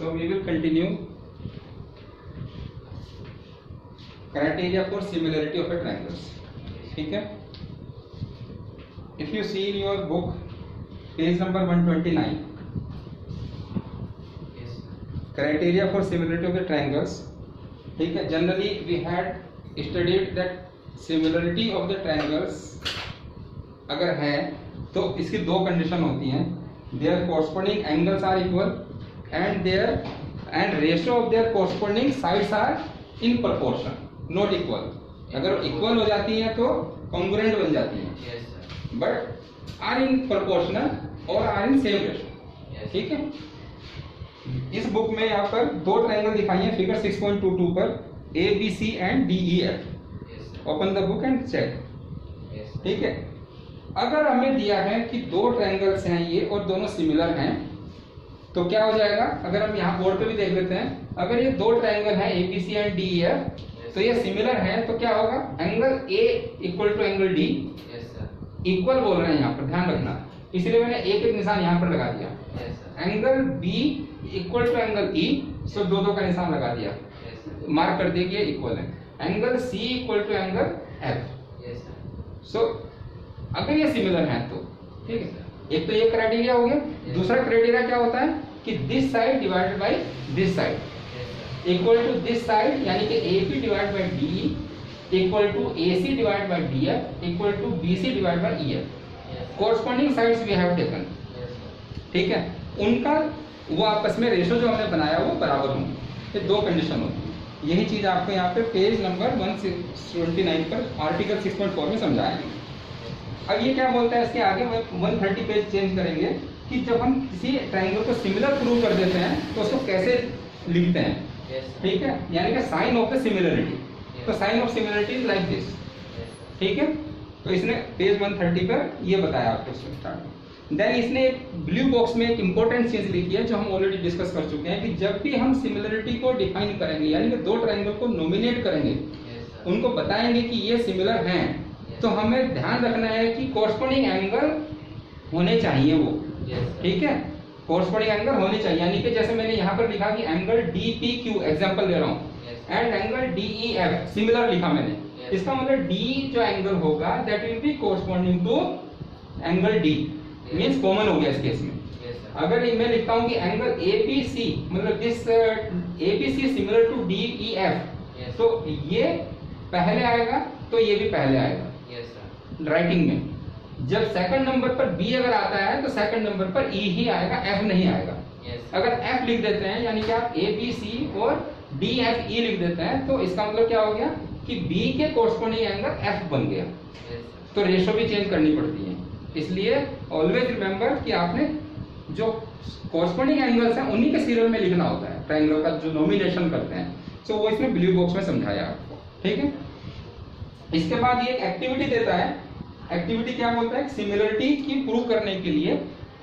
So we will continue criteria for similarity of a triangles. ठीक है? If you see in your book, page number 129, criteria for similarity of the triangles. ठीक है? Generally we had studied that similarity of the triangles अगर है तो इसकी दो condition होती हैं. Their corresponding angles are equal and ratio of their corresponding sides are in proportion, not equal. अगर इक्वल हो जाती हैं तो कॉन्ग्रुएंट बन जाती हैं, बट आर इन प्रोपोर्शनल और आर इन सेम रेशियो. ठीक है? इस बुक में यहाँ पर दो ट्रायंगल दिखाई हैं फिगर 6.22 पर, A B C and D E F. Open the book and check. ठीक है? अगर हमें दिया है कि दो ट्रायंगल्स हैं ये और दोनों सिमिलर हैं तो क्या हो जाएगा, अगर हम यहाँ बोर्ड पे भी देख लेते हैं, अगर ये दो ट्रायंगल हैं A B C and D E F तो ये सिमिलर हैं तो क्या होगा, angle A equal to angle D. Equal बोल रहे हैं यहाँ पर, ध्यान रखना, इसलिए मैंने एक एक निशान यहाँ पर लगा दिया. Angle B equal to angle E, so दो का निशान लगा दिया, मार्क कर दिया कि ये इक्वल है. Angle C equal to angle F. So अगर ये सिमिलर हैं तो ठीक है, एक तो ये क्राइटेरिया हो गया. दूसरा क्राइटेरिया क्या होता है कि this side divided by this side equal to this side, यानी कि AP divide by DE equal to AC divide by DF equal to BC divide by EF. Corresponding sides we have taken. ठीक है? उनका वो आपस में ratio जो हमने बनाया वो बराबर होंगे. ये दो कंडीशन होती है. यही चीज आपको यहाँ पे पेज नंबर 129 पर आर्टिकल 6.4 में समझाएंगे. अब ये क्या बोलता है इसके आगे, 130 पेज चेंज करेंगे कि जब हम किसी ट्रायंगल को सिमिलर प्रूव कर देते हैं तो उसको कैसे लिखते हैं. ठीक है? यानी कि साइन ऑफ द सिमिलरिटी. तो sign of similarity is like this. ठीक है? तो इसने पेज 130 पर ये बताया आपको स्टार्ट. देन इसने एक ब्लू बॉक्स में एक इंपॉर्टेंट चीज लिखी है जो हम ऑलरेडी डिस्कस कर चुके हैं कि जब भी हम सिमिलरिटी को डिफाइन करेंगे, यानी कि दो ट्रायंगल को नॉमिनेट करेंगे, उनको बताएंगे कि ये सिमिलर हैं, तो हमें ध्यान रखना है कि कोरस्पॉन्डिंग एंगल होने चाहिए वो. ठीक है? कोरस्पॉन्डिंग एंगल होने चाहिए, यानी कि जैसे मैंने यहाँ पर लिखा कि एंगल DPQ, एग्जांपल दे रहा हूँ, एंड एंगल DEF सिमिलर लिखा मैंने. इसका मतलब D जो एंगल होगा that will be corresponding to angle D, means common हो गया इस केस में. अगर मैं लिखता हूँ कि एंगल APC, मतलब this APC similar to DEF, तो ये पहले आएगा तो ये भी पहले आएगा राइटिंग में. जब सेकंड नंबर पर B अगर आता है तो सेकंड नंबर पर E ही आएगा, F नहीं आएगा. अगर F लिख देते हैं, यानी कि आप ABC और DFE लिख देते हैं, तो इसका मतलब क्या हो गया कि B के कोरस्पॉन्डिंग एंगल F बन गया. तो रेशो भी चेंज करनी पड़ती है. इसलिए ऑलवेज रिमेंबर कि आपने जो कोरस्पॉन्डिंग एंगल्स हैं उन्हीं के सीरियल में लिखना होता है ट्रायंगल का जो नॉमिनेशन करते हैं. सो वो इसमें ब्लू बॉक्स में समझाया आपको. ठीक है? इसके बाद ये एक एक्टिविटी देता है. एक्टिविटी क्या बोलता है, सिमिलरिटी की प्रूव करने के लिए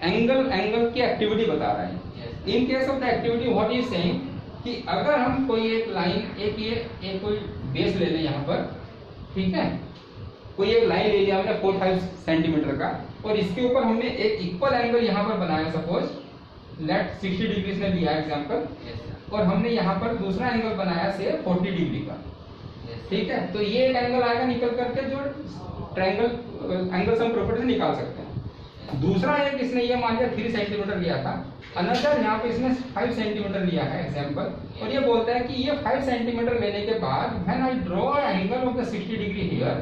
एंगल की एक्टिविटी बता रहा है. In case of the activity what is saying कि अगर हम कोई एक लाइन, एक कोई बेस ले लें यहाँ पर, ठीक है, कोई एक लाइन ले लिया हमने 4-5 सेंटीमीटर का, और इसके ऊपर हमने एक इक्वल एंगल यहाँ पर बनाया, सपोज लेट 60 डिग्री ने लिया एग्जांपल, और हमने यहाँ पर दूसरा एंगल बनाया से 40 डिग्री का. ठीक है? तो ये एक एंगल आएगा निकल करके जो ट्रायंगल एंगल सम प्रॉपर्टी से निकाल सकते हैं. दूसरा एक इसने ये मान लिया 3 सेंटीमीटर लिया था, अनदर यहाँ पे इसने 5 सेंटीमीटर लिया है एग्जांपल, और ये बोलता है कि ये 5 सेंटीमीटर लेने के बाद when I draw angle of the 60 degree here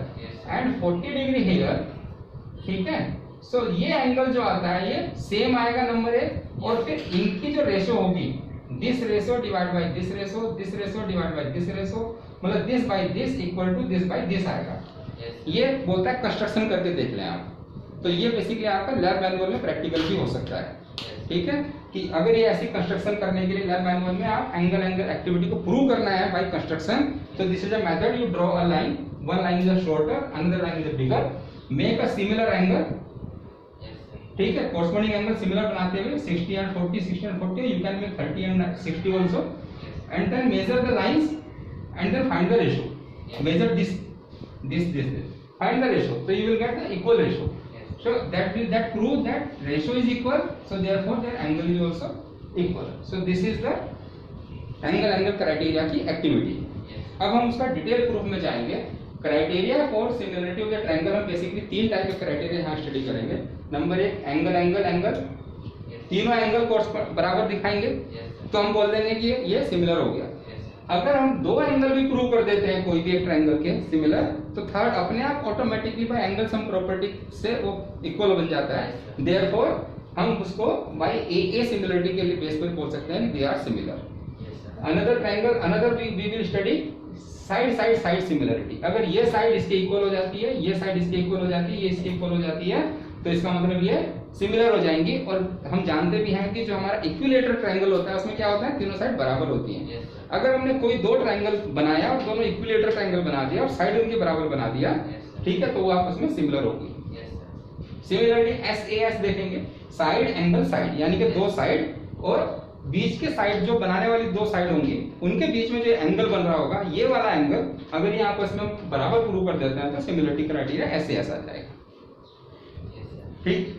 and 40 degree here, ठीक है, सो ये एंगल जो आता है ये सेम आएगा नंबर 1, और फिर इनकी जो रेशो होगी, this ratio divide by this ratio, this ratio divide by this ratio, मतलब this by this equal to this by this आएगा. ये बोलता है कंस्ट्रक्शन करके देख लें आप. तो ये बेसिकली आपका लैब मैनुअल में प्रैक्टिकल भी हो सकता है. ठीक है? कि अगर ये ऐसी कंस्ट्रक्शन करने के लिए लैब मैनुअल में आप एंगल एक्टिविटी को प्रूव करना है बाय कंस्ट्रक्शन, तो this is a method. You draw a line, one line is a shorter, another line is a bigger, make a similar angle. ठीक है? कोरस्पॉन्डिंग एंगल सिमिलर बनाते हुए 60 and 40, 60 and 40, you can make 30 and 60 also, and then measure the lines and then find the ratio. Measure this, find the ratio, so you will get the equal ratio. So that prove that ratio is equal, so therefore their angle is also equal. So this is the angle angle criteria की activity. अब हम उसका detail proof में जाएंगे। Criteria for similarity of the triangle, हम basically 3 type के criteria यहाँ study करेंगे। नंबर 1 एंगल एंगल एंगल, तीनों एंगल कोर्स बराबर दिखाएंगे तो हम बोल देंगे कि ये सिमिलर हो गया। अगर हम 2 एंगल भी प्रूव कर देते हैं कोई भी एक ट्रायंगल के सिमिलर, तो थर्ड अपने आप automatically bye angle sum property से वो इक्वल बन जाता है। देयरफॉर हम उसको बाय ए सिमिलरिटी के लिए बेस पर बोल सकते हैं they are similar. Another triangle, another we will study side side side similarity. अगर ये साइड इसके इक्वल हो जाती है, ये साइड इसके इक्वल हो जाती है, ये इसके इक्वल हो जाती है, तो इसका मतलब ये सिमिलर हो जाएंगी। और हम जानते भी हैं कि जो हमारा इक्विलेटरल ट्रायंगल होता है उसमें क्या होता है, तीनों साइड बराबर होती हैं। अगर हमने कोई 2 ट्रायंगल बनाया और दोनों इक्विलेटरल ट्रायंगल बना दिया और साइड उनके बराबर बना दिया, ठीक है, तो वो आपस में सिमिलर होगी। सिमिलरिटी SAS देखेंगे, साइड एंगल साइड, यानी कि 2 साइड और बीच के साइड जो बनाने वाली 2 साइड होंगी उनके बीच में जो एंगल बन रहा होगा, ये वाला एंगल अगर ये आपस में बराबर प्रूव कर देते हैं तो सिमिलरिटी क्राइटेरिया SAS आ जाएगा। ठीक,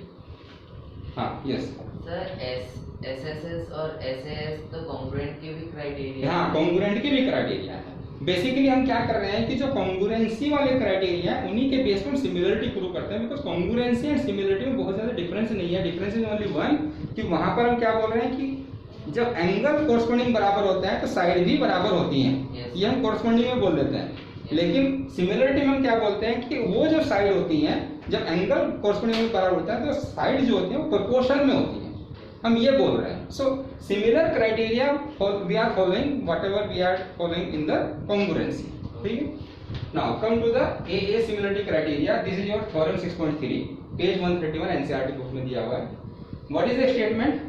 हाँ, यस सर। SSS और SAS तो कॉन्ग्रुएंट के भी क्राइटेरिया, हाँ, कॉन्ग्रुएंट के भी क्राइटेरिया है। बेसिकली हम क्या कर रहे हैं कि जो कॉन्ग्रुएंसी वाले क्राइटेरिया है उन्हीं के बेस पर सिमिलरिटी प्रूव करते हैं। बिकॉज कॉन्ग्रुएंसी एंड सिमिलरिटी में बहुत ज्यादा डिफरेंस नहीं है। डिफरेंस इज ओनली वन कि वहां पर हम क्या बोल रहे हैं कि जब एंगल कोरस्पोंडिंग बराबर होते हैं तो साइड भी बराबर होती हैं। ये हम कोरस्पोंडिंग में बोल देते हैं। लेकिन सिमिलरिटी में हम क्या बोलते हैं कि वो जो साइड होती हैं, जब एंगल कोरस्पोंडिंग में बराबर होता है तो साइड जो होती है वो प्रोपोर्शन में होती है। हम ये बोल रहे हैं। So similar criteria we are following whatever we are following in the congruency. ठीक है, now come to the AA similarity criteria. This is your theorem 6.3, page 131 NCERT book में दिया हुआ है। What is the statement,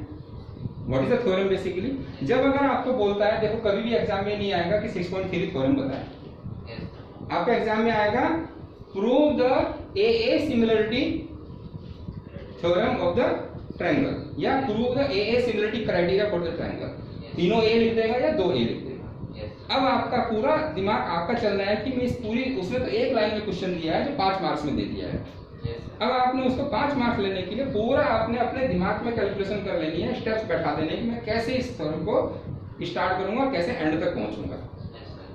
what is the theorem? Basically जब अगर आपको बोलता है, देखो कभी भी एग्जाम में नहीं आएगा कि 6.3 थ्योरम बताए, आपका एग्जाम में आएगा prove the AA similarity theorem of the triangle या prove the AA similarity criteria for the triangle. तीनों A लिख देगा या 2 A लिख देगा। अब आपका पूरा दिमाग आपका चल रहा है कि मैं इस पूरी, उसने तो एक लाइन में क्वेश्चन दिया है जो 5 मार्क्स में दे दिया है। अब आपने उसको 5 मार्क्स लेने के लिए पूरा आपने अपने दिमाग में कैलकुलेशन कर लेनी है, स्टेप्स बैठा देने की मैं कैसे इस थ्योरम को स्टार्ट करूंगा, कैसे एंड तक पहुंचूंगा।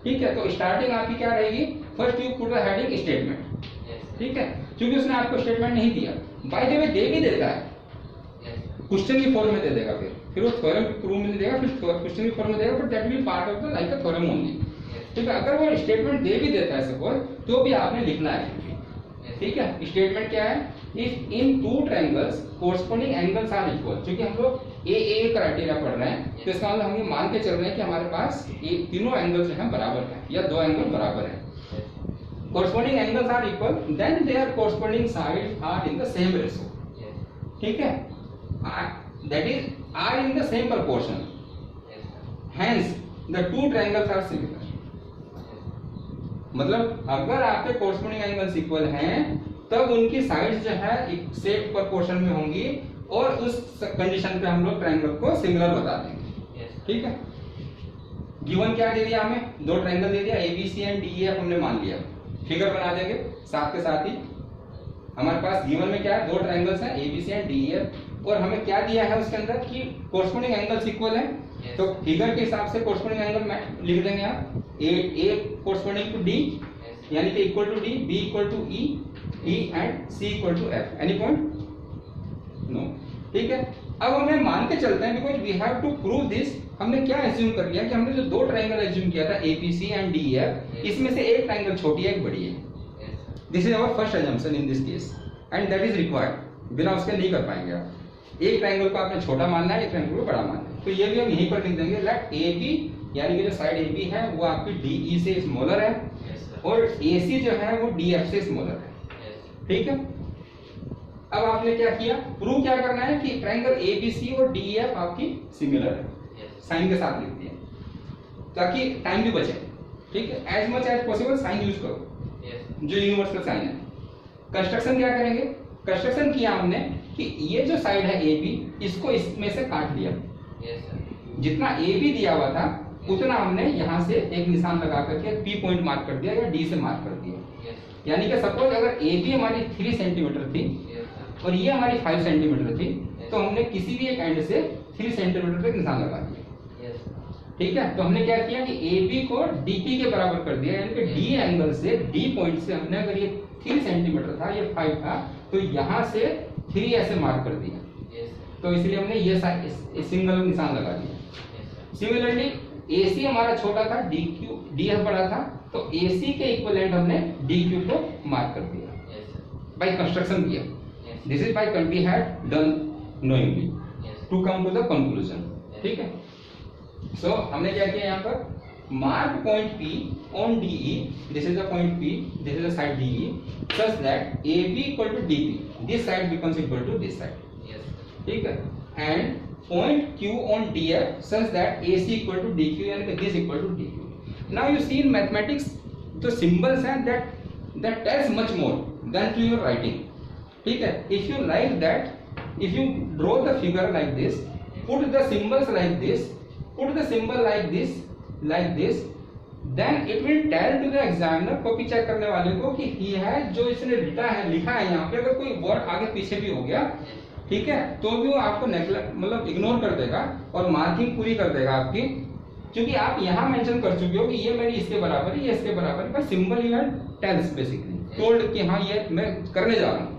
ठीक है, तो स्टार्टिंग आपकी क्या रहेगी? First you put the heading statement. ठीक है, क्योंकि उसने आपको स्टेटमेंट नहीं दिया, बाय द वे दे भी देता है, क्वेश्चन की फॉर्म में दे देगा, फिर वो थ्योरम प्रूव में देगा, फिर क्वेश्चन की फॉर्म में देगा, but that will part of the like a theorem only. ठीक है, अगर वो स्टेटमेंट दे भी देता है सपोज, तो भी आपने लिखना है। ठीक है, स्टेटमेंट क्या है? If in 2 triangles corresponding angles are equal, क्योंकि हम लोग AA क्राइटेरिया पढ़ रहे हैं, तो इसका मतलब हम ये मान के चल रहे हैं कि हमारे पास ये तीनों एंगल जो है बराबर है या 2 एंगल बराबर है। Corresponding angles are equal, then their corresponding sides are in the same ratio. ठीक है, that is are in the same proportion, hence the 2 triangles are similar। मतलब अगर आपके कोरस्पोंडिंग एंगल्स इक्वल हैं तब उनकी साइड्स जो है एक सेम प्रोपोर्शन में होंगी और उस कंडीशन पे हम लोग ट्रायंगल को सिमिलर बता देंगे। ठीक है, गिवन क्या दे दिया हमें? 2 ट्रायंगल दे दिया, ABC एंड DEF हमने मान लिया, फिगर बना देंगे साथ के साथ ही। हमारे पास गिवन में क्या है? 2 ट्रायंगल्स हैं ABC एंड DEF, और हमें क्या दिया है उसके अंदर कि कोरस्पोंडिंग एंगल्स इक्वल है। तो फिगर के हिसाब से कोरस्पोंडिंग एंगल लिख देंगे आप, A कोरस्पोंडिंग टू D यानी कि equal to D, B equal to E and C equal to F। Any point? No. ठीक है, अब हमें मान के चलते हैं because we have to prove this. हमने क्या एज्यूम कर लिया कि हमने जो 2 ट्रायंगल एज्यूम किया था ABC एंड DEF, इसमें से एक ट्रायंगल छोटी है, एक बड़ी है। This is our first assumption in this case and that is required. बिना उसके नहीं कर पाएंगे आप। एक ट्रायंगल को आपने छोटा मानना है, एक ट्रायंगल को बड़ा मानना है, तो ये भी हम यहीं पर लिख देंगे। लेट AB यानी कि जो साइड AB है वो आपकी DE से स्मॉलर है और AC जो है वो DF से स्मॉलर है। ठीक है, अब आपने क्या किया? प्रूव क्या करना है कि ट्रायंगल ABC और DEF आपकी सिमिलर है। साइन के साथ लिख दिया ताकि टाइम भी बचे। ठीक है, as much as possible sign use करो, जो यूनिवर्सल साइन है। कंस्ट्रक्शन क्या करेंगे? कंस्ट्रक्शन किया हमने कि ये जो साइड है AB, इसको इसमें से काट लिया। जितना AB दिया हुआ था उतना हमने यहाँ से एक निशान लगा करके P पॉइंट मार्क कर दिया या D से मार्क कर दिया। यानी कि सपोज अगर AB हमारी 3 सेंटीमीटर थी और ये हमारी 5 सेंटीमीटर थी, तो हमने किसी भी एक एंड से 3 सेंटीमीटर तक निशान लगा दिया। ठीक है, तो हमने क्या किया कि AB को DP के बराबर कर दिया, यानी कि D एंगल से D पॉइंट से हमने, अगर ये 3 सेंटीमीटर था, ये 5 था, तो यहाँ से 3 ऐसे मार्क कर दिया। तो इसलिए हमने ये सिंगल निशान लगा दिया। सिमिलरली AC हमारा छोटा था, DF बड़ा था, तो AC के इक्विवेलेंट हमने DQ को मार्क कर दिया, बाय कंस्ट्रक्शन किया। This is by we had done knowingly to come to the conclusion. ठीक है, सो हमने क्या किया यहाँ पर, mark point P on DE, this is the point P, this is the side DE, such that AB equal to DP, this side becomes equal to this side. ठीक है, and point Q on DF such that AC equal to DQ and this equal to DQ. Now you see in mathematics the symbols and that tells much more than to your writing. ठीक है, if you like that, if you draw the figure like this, put the symbols like this, put the symbol like this, then it will tell to the examiner, copy check करने वाले को, कि ये है जो इसने लिखा है यहाँ पे, अगर कोई वर्ड आगे पीछे भी हो गया, ठीक है, तो भी वो आपको मतलब इग्नोर कर देगा और मार्किंग पूरी कर देगा आपकी, क्योंकि आप यहाँ मेंशन कर चुके हो कि ये मेरी इसके बराबर है, ये इसके बराबर है, पर symbol you have tells basically told कि हाँ ये मैं करने जा रहा हूँ।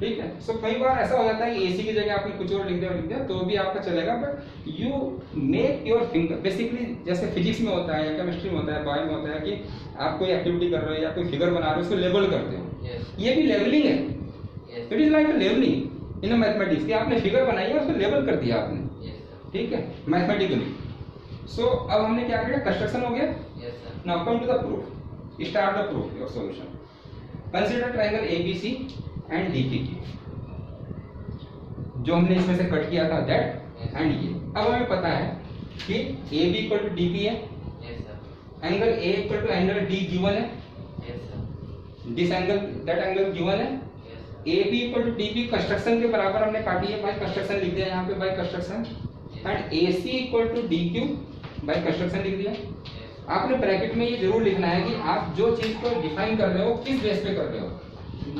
ठीक है, सो कई बार ऐसा हो जाता है कि AC की जगह आपने कुछ और लिख दिया तो भी आपका चलेगा, but you make your finger, basically जैसे फिजिक्स में होता है या केमिस्ट्री में होता है, बायो में होता है कि आप कोई एक्टिविटी कर रहे हो या कोई फिगर बना रहे हो, उसको लेबल करते हो। ये भी लेबलिंग है, it is like labelling in mathematics, कि आपने फिगर बनाई है, उसको लेबल कर दिया आपने। ठीक है, मैथमेटिकली। सो अब हमने क्या किया, कंस्ट्रक्शन हो गया। Now come to the proof, start the proof your solution. Consider triangle ABC and DPQ, जो हमने इसमें से कट किया था, दैट एंड ये। अब हमें पता है कि AB इक्वल टू DP है, angle A equal to angle D given है, this angle that angle given है, AB equal to DP construction के बराबर हमने काटी है, बाय कंस्ट्रक्शन लिख दिया यहाँ पे, by construction, and AC equal to DQ by construction लिख दिया। आपने ब्रैकेट में ये जरूर लिखना है कि आप जो चीज को डिफाइन कर रहे हो किस बेस पे कर रहे हो,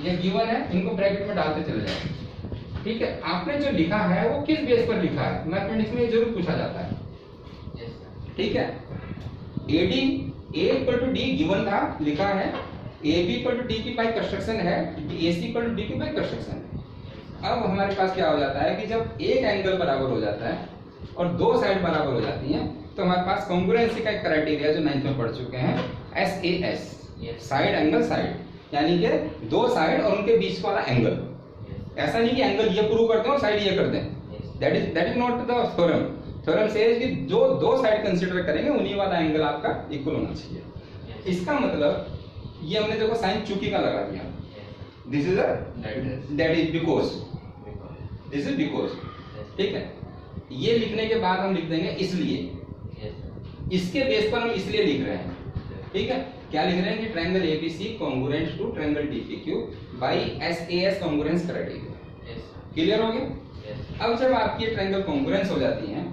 ये गिवन है, इनको ब्रैकेट में डालते चले जाओ। ठीक है, आपने जो लिखा है वो किस बेस पर लिखा है, मैथमेटिक्स में ये जरूर पूछा जाता है। ठीक है, AD A equal to D given था, लिखा है, AB equal to DP by construction है, AC equal to DQ by construction है। अब हमारे पास क्या हो जाता है कि जब एक एंगल बराबर हो जाता है और दो साइड बराबर हो जाती हैं, तो हमारे पास कॉन्ग्रुएंसी का एक क्राइटेरिया जो 9th में पढ़ चुके हैं, SAS, साइड एंगल साइड, यानी कि दो साइड और उनके बीच वाला एंगल। ऐसा नहीं कि एंगल ये प्रूव करते हैं और साइड ये करते हैं, that is not the theorem. Theorem says कि जो दो साइड कंसीडर करेंगे उन्हीं वाला एंगल आपका इक्वल होना चाहिए। इसका मतलब ये हमने देखो साइन चूकी का लगा दिया, this is that is because, this is because. ठीक है, ये लिखने के बाद हम लिख देंगे इसलिए, इसके बेस पर हम इसलिए लिख रहे हैं। ठीक है, क्या लिख रहे हैं कि triangle ABC congruent to triangle DPQ by SAS congruence criteria. Clear हो गया? अब जब आपकी ट्रायंगल कॉन्ग्रुएंस हो जाती हैं,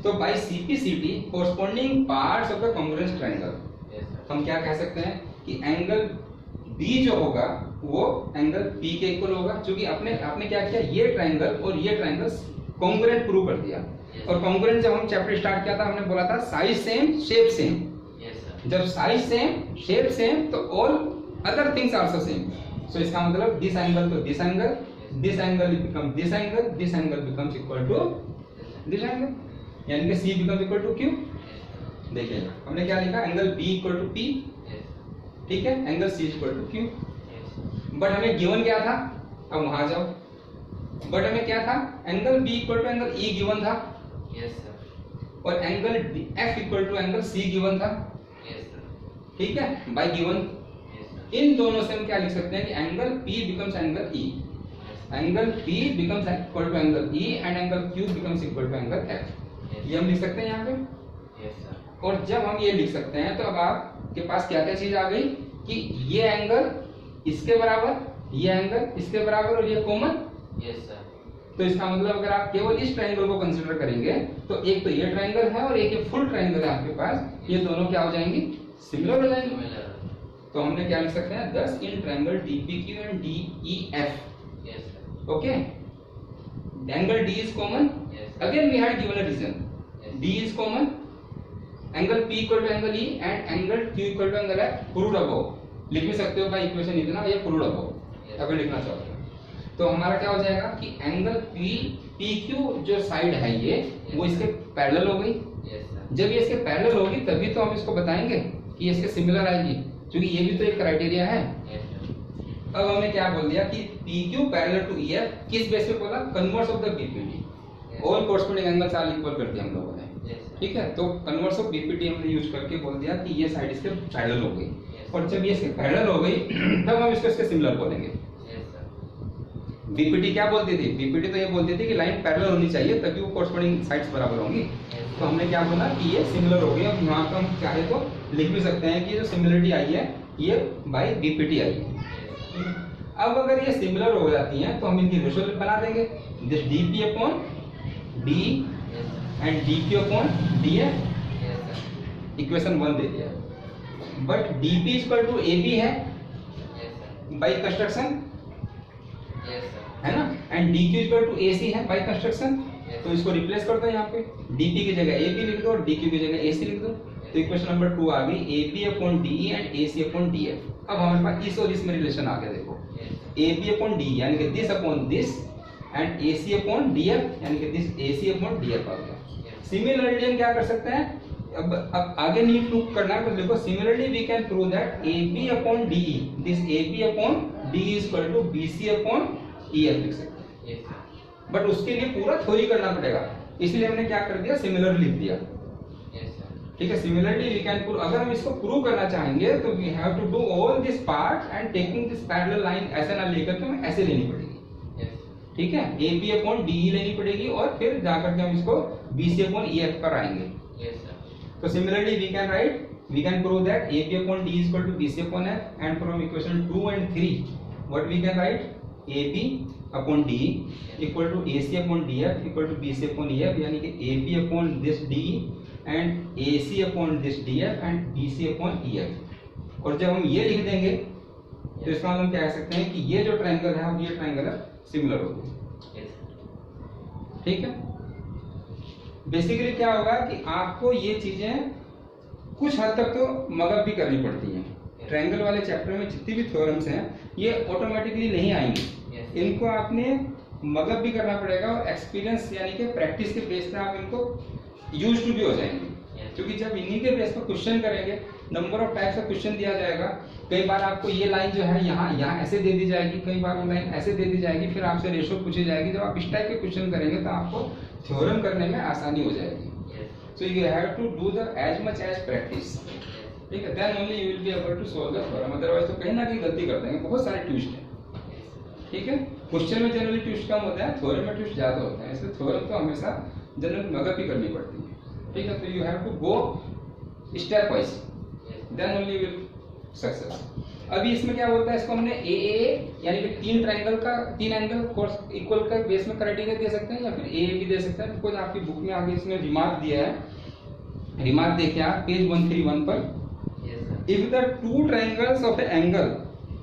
तो by CPCT corresponding parts of the congruence triangle, हम क्या कह सकते हैं कि एंगल B जो होगा वो एंगल P के इक्वल होगा, क्योंकि आपने क्या किया, ये ट्रायंगल और ये ट्रायंगल कॉन्ग्रुएंट प्रूव कर दिया। और कॉन्ग्रुएंट जब हम चैप्टर स्टार्ट किया था, हमने बोला था साइज सेम शेप सेम। जब साइज सेम शेप सेम तो all other things also same. So इसका मतलब दिस एंगल तो this angle, this angle become this angle, this angle becomes equal to this angle, यानी कि C becomes equal to Q। देखिए हमने क्या लिखा, angle B equal to P, ठीक है, angle C equal to Q। But हमें गिवन क्या था, अब वहां जाओ, बट हमें क्या था, angle B equal to angle E given था, और angle F equal to angle C given था। ठीक है, बाय गिवन इन दोनों से हम क्या लिख सकते हैं कि angle P becomes angle E, angle P becomes equal to angle E and angle Q becomes equal to angle F। ये हम लिख सकते हैं यहाँ पे। और जब हम ये लिख सकते हैं तो अब आपके पास क्या क्या चीज आ गई कि ये एंगल इसके बराबर, ये एंगल इसके बराबर और ये कॉमन। तो इसका मतलब अगर आप केवल इस ट्रायंगल को कंसीडर करेंगे तो एक तो ये ट्रायंगल है और एक ये फुल ट्रायंगल है आपके पास, ये दोनों क्या हो जाएंगे, सिमिलर हो जाएंगे। तो हमने क्या लिख सकते हैं, thus in triangle DPQ and DEF, okay, angle D is common, again we had given a reason, D is common, angle P equal to angle E and angle Q equal to angle proved above. लिख भी सकते हो भाई equation इतना, ये proved above अगर लिखना चाहो तो हमारा क्या हो जाएगा कि एंगल PQ जो साइड है ये वो इसके पैरेलल हो गई। जब ये इसके पैरेलल होगी तभी तो हम इसको बताएंगे कि इसके सिमिलर आएगी, क्योंकि ये भी तो एक क्राइटेरिया है। अब हमने क्या बोल दिया कि PQ पैरेलल टू EF, किस बेस पे बोला? Converse of the BPD, all corresponding angles are equal कर दिया हम लोगों ने, ठीक है। तो कन्वर्स ऑफ BPD हमने यूज करके बोल दिया कि ये साइड इसके पैरेलल हो गई, और जब ये इसके पैरेलल हो गई तब हम इसके सिमिलर बोलेंगे। बीपीटी क्या बोलती थी? बीपीटी तो ये बोलती थी कि लाइन पैरेलल होनी चाहिए तभी वो कोरस्पोंडिंग साइड्स बराबर होंगी। तो हमने क्या बोला कि ये सिमिलर हो गई। अब यहाँ पे हम चाहे तो लिख भी सकते हैं कि जो सिमिलरिटी आई है ये बाय बीपीटी आई है। अब अगर ये सिमिलर हो जाती हैं तो हम इनकी रेशियो बना देंगे, this DP upon D and DQ upon DF, equation 1 दे दिया। But DP equal to AB है बाय कंस्ट्रक्शन, है ना, and DQ equal to AC है बाय कंस्ट्रक्शन। तो इसको रिप्लेस कर दो, यहाँ पे डीपी की जगह एबी लिख दो और डीक्यू की जगह एसी लिख दो। तो इक्वेशन नंबर 2 आ गई AB upon DE and AC upon DF. अब हमारे पास इस और इसमें रिलेशन आ गया, देखो एबी अपॉन डी यानी कि this upon this and AC upon DF यानी कि दिस एसी अपॉन डीएफ आ गया। सिमिलरली हम क्या कर सकते हैं, अब आगे नहीं प्रूव करना है, तो देखो similarly we can prove that AB upon DE, this AB upon DE is equal to BC upon EF लिख सकते हैं। बट उसके लिए पूरा थ्योरी करना पड़ेगा, इसलिए हमने क्या कर दिया, सिमिलर लिख दिया, ठीक है। सिमिलरली वी कैन प्रूव, अगर हम इसको प्रूव करना चाहेंगे तो we have to do all this part and taking this parallel line ऐसे ना लेकर के हमें ऐसे लेनी पड़ेगी, ठीक है। AB अपॉन DE लेनी पड़ेगी और फिर जाकर के हम इसको BC अपॉन EF पर आएंगे। So similarly we can write, we can prove that AB upon D is equal to BC upon F, and from equation 2 and 3 what we can write, AB upon D equal to AC upon DF equal to BC upon EF, यानी कि AB upon this D and AC upon this DF and BC upon EF। और जब हम ये लिख देंगे तो इसका मतलब हम क्या कह सकते हैं कि ये जो ट्रायंगल है ये ट्रायंगल सिमिलर होगा, ठीक है। बेसिकली क्या होगा कि आपको ये चीजें कुछ हद तक तो मगअप भी करनी पड़ती हैं। ट्रायंगल वाले चैप्टर में जितनी भी थ्योरम्स हैं ये ऑटोमेटिकली नहीं आएंगे, इनको आपने मगअप भी करना पड़ेगा और एक्सपीरियंस यानी कि प्रैक्टिस के बेस पे आप इनको यूज टू भी हो जाएंगे। क्योंकि जब इन्हीं के बेस पर क्वेश्चन करेंगे, नंबर ऑफ टाइप्स का क्वेश्चन दिया जाएगा, कई बार आपको ये लाइन जो है यहाँ ऐसे दे दी जाएगी, कई बार वो लाइन ऐसे दे दी जाएगी, फिर आपसे रेशो पूछी जाएगी। जब आप इस टाइप के क्वेश्चन करेंगे तो आपको थ्योरम करने में आसानी हो जाएगी। So you have to do the as much as practice, ठीक है, then only you will be able to solve the theorem. Otherwise तो कहीं ना कहीं गलती कर देंगे, बहुत सारे ट्विस्ट हैं, ठीक है। क्वेश्चन में जनरली ट्विस्ट कम होता है, थ्योरम में ट्विस्ट ज्यादा होता है, इसलिए थ्योरम तो हमेशा जनरल मगअप ही करनी पड़ती है, ठीक है। तो you have to go step wise, then only will success. अभी इसमें क्या बोलता है, इसको हमने ए यानी कि तीन एंगल कोर्स इक्वल का बेस में क्राइटेरिया दे सकते हैं या फिर ए भी दे सकते हैं। बिकॉज आपकी बुक में आगे इसमें रिमार्क दिया है, रिमार्क देखिए आप पेज 131 पर, if the two triangles of angle,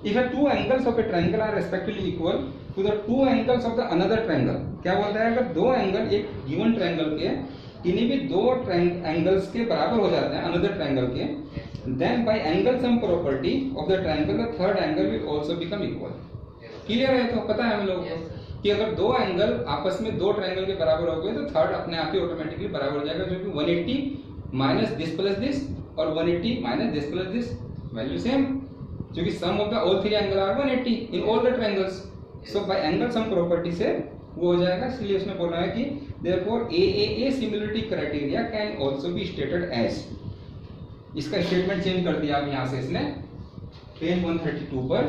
if the two angles of a triangle are respectively equal to the two angles of the another triangle. क्या बोलता है, अगर दो एंगल एक गिवन ट्रायंगल के किन्हीं भी दो एंगल्स के बराबर हो जाते हैं अनदर ट्रायंगल के, then by angle sum property of the triangle the third angle will also become equal। Clear है? तो पता है हम लोग कि अगर दो एंगल आपस में दो ट्रायंगल के बराबर हो गए तो थर्ड अपने आप ही ऑटोमेटिकली बराबर हो जाएगा, जो कि 180 माइनस दिस प्लस दिस और 180 minus this plus this value same, क्योंकि sum of the all three angle are 180 in all the triangles. So by angle sum property से वो हो जाएगा। इसलिए उसने बोला है कि therefore AAA similarity criteria can also be stated as, इसका स्टेटमेंट चेंज कर दिया अब यहाँ से इसने पेज 132 पर,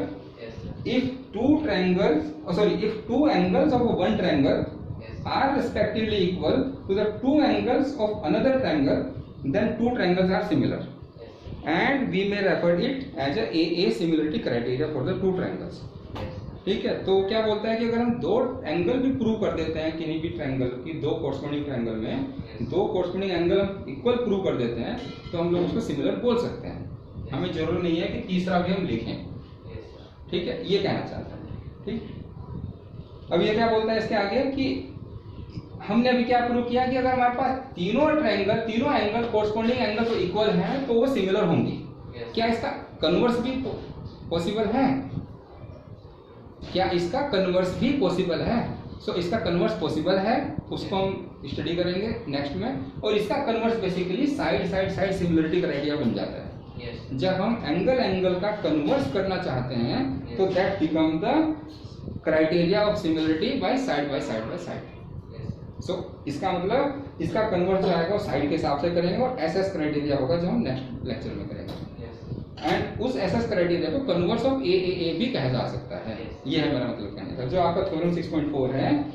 if two angles of one triangle are respectively equal to the two angles of another triangle then two triangles are similar and we may refer it as a AA similarity criteria for the two triangles. ठीक है, तो क्या बोलता है कि अगर हम दो एंगल भी प्रूव कर देते हैं किसी भी ट्रायंगल की, दो कोरस्पोंडिंग ट्रायंगल में दो कोरस्पोंडिंग एंगल हम इक्वल प्रूव कर देते हैं तो हम लोग उसको सिमिलर बोल सकते हैं। हमें जरूरत नहीं है कि तीसरा भी हम लिखें, ठीक है, ये कहना चाहता है। ठीक, अब ये क्या बोलता है इसके आगे कि हमने अभी क्या प्रूव किया कि अगर हमारे पास तीनों एंगल कोरस्पॉन्डिंग एंगल तो इक्वल हैं तो वो सिमिलर होंगी। क्या इसका कन्वर्स भी पॉसिबल है? क्या इसका कन्वर्स भी पॉसिबल है? सो इसका कन्वर्स पॉसिबल है, उसको हम स्टडी करेंगे नेक्स्ट में। और इसका converse basically side similarity criteria बन जाता है। जब हम एंगल का कन्वर्स करना चाहते हैं तो that become the criteria of similarity by side. So इसका मतलब इसका कन्वर्स जो आएगा वो साइड के हिसाब से करेंगे और एसएस क्राइटेरिया होगा जो हम नेक्स्ट लेक्चर में करेंगे। एंड उस एसएस क्राइटेरिया को कन्वर्स ऑफ ए भी कहा जा सकता है। ये है मेरा मतलब कहने का। जो आपका थ्योरम 6.4 है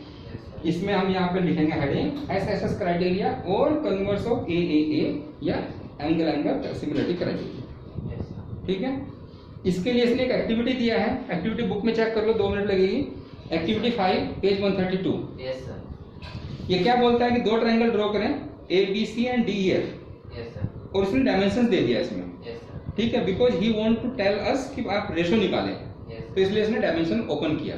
इसमें हम यहाँ पे लिखेंगे हेडिंग एसएस क्राइटेरिया और कन्वर्स ऑफ ए या एंगल सिमिलरिटी क्राइटेरिया। ठीक है, इसके लिए इसने एक एक्टिविटी दिया है। एक्टिविटी बुक में चेक कर लो, 2 मिनट लगेगी। Activity 5 page 132। Yes sir. ये क्या बोलता है कि दो ट्रायंगल ड्रॉ करें ABC and DEF। Yes sir. और इसने डायमेंशंस दे दिया इसमें। Yes sir. ठीक है, because he want to tell us कि आप रेशो निकालें। तो इसलिए इसने डायमेंशन ओपन किया।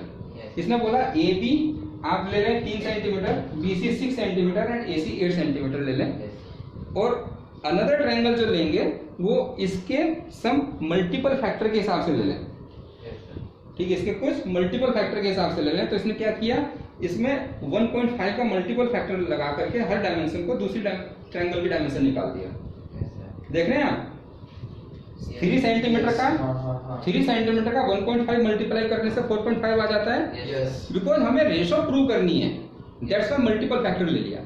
इसने बोला AB आप ले लें 3 centimetre, BC 6 centimetre and AC 8 centimetre ले लें। और अनदर ट्रायंगल जो लेंगे वो इसके सम मल्टीपल फैक्टर के हिसाब से ले लें। ठीक है, इसके कुछ मल्टीपल फैक्टर के हिसाब से ले लें। तो इसने क्या किया, इसमें 1.5 का मल्टीपल फैक्टर लगा करके हर डायमेंशन को दूसरी ट्रायंगल की डायमेंशन निकाल दिया। देख रहे हैं आप, 3 सेंटीमीटर का 1.5 मल्टीप्लाई करने से 4.5 आ जाता है। बिकॉज हमें रेशो प्रूव करनी है, दैट्स व्हाई मल्टीपल फैक्टर ले लिया।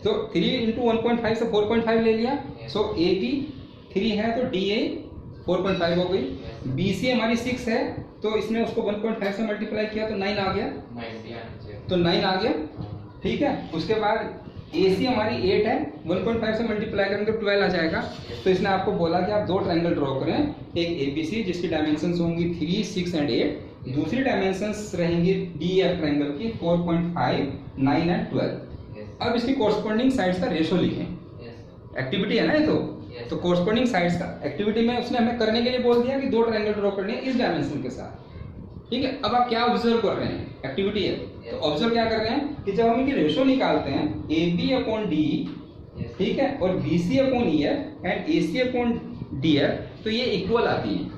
तो 3 into 1.5 से 4.5 ले लिया। सो AB 3 है तो DA 4.5 हो गई। BC हमारी 6 है तो इसने उसको 1.5 से मल्टीप्लाई किया तो 9 आ गया। तो 9 आ गया। ठीक है, उसके बाद AC हमारी 8 है, 1.5 से मल्टीप्लाई करेंगे तो 12 आ जाएगा। तो इसने आपको बोला कि आप दो ट्रायंगल ड्रॉ करें, एक ABC जिसकी डायमेंशंस होंगी 3, 6 एंड 8, दूसरी डायमेंशंस रहेंगी DEF ट्रायंगल की 4.5, 9 एंड 12। अब इसकी कोरस्पॉन्डिंग साइड्स का रेशो लिखें। एक्टिविटी है ना ये तो कोरस्पॉन्डिंग साइड्स का एक्टिविटी में उसने हमें करने के लिए बोल दिया कि दो ट्रायंगल ड्रॉ करने हैं इस डायमेंशन के साथ। ठीक है, अब आप क्या ऑब्जर्व कर रहे हैं, एक्टिविटी है तो ऑब्जर्व क्या कर रहे हैं कि जब हम इनकी रेशो निकालते हैं AB/DE, ठीक है, और BC/EF एंड AC/DF तो ये इक्वल आती है।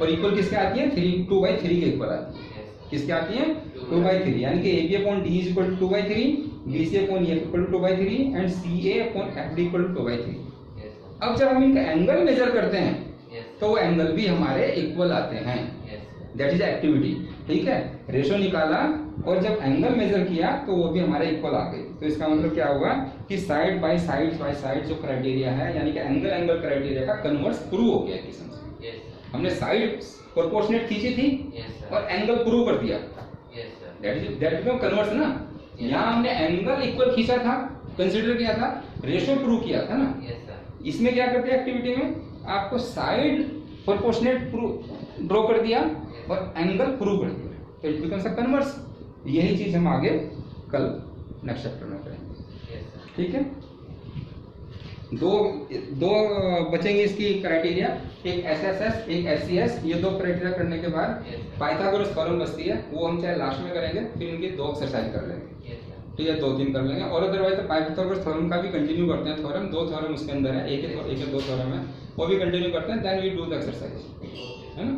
और इक्वल किसके आती है, 2/3 के इक्वल आती है। किसके आती है, 2/3, यानी कि AB/DE is equal to 2/3, BC/EF equal to 2/3 and CA/FD equal to 2/3। अब जब हम इनका एंगल मेजर करते हैं तो वो एंगल भी हमारे इक्वल आते हैं। That is activity. ठीक है, रेशो निकाला और जब एंगल मेजर किया तो वो भी हमारे इक्वल आ गए। तो इसका मतलब क्या हुआ कि साइड बाय साइड जो क्राइटेरिया है, यानी कि एंगल क्राइटेरिया का कन्वर्स प्रूव हो गया किस्म से। हमने साइड प्रोपोर्शनेट खींची थी और एंगल प्रूव कर दिया। दैट बिकम कन्वर्स ना। यहाँ हमने एंगल इक्वल खींचा था, कंसीडर किया था, रेशो प्रूव किया था ना। इसमें क्या करते हैं एक्टिविटी में, आपको साइड प्रोपोर्शनेट ड्रॉ कर दिया और एंगल प्रूव कर दिया, तो इट बिकम्स अ कन्वर्स। यही चीज हम आगे कल नेक्स्ट चैप्टर में करेंगे। ठीक है, दो बचेंगे इसकी क्राइटेरिया, एक SSS एक SCS। ये दो क्राइटेरिया करने के बाद पाइथागोरस थ्योरम बचती है, वो हम चाहे लास्ट में करेंगे, फिर इनकी 2 एक्सरसाइज कर लेंगे। ठीक है, 2-3 कर लेंगे। और अदरवाइज तो पाइथागोरस थ्योरम का भी कंटिन्यू करते हैं। थ्योरम 2 थ्योरम उसके अंदर है, एक 2 थ्योरम है, वो भी कंटिन्यू करते हैं। Then we do the exercise, है ना।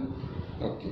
ओके।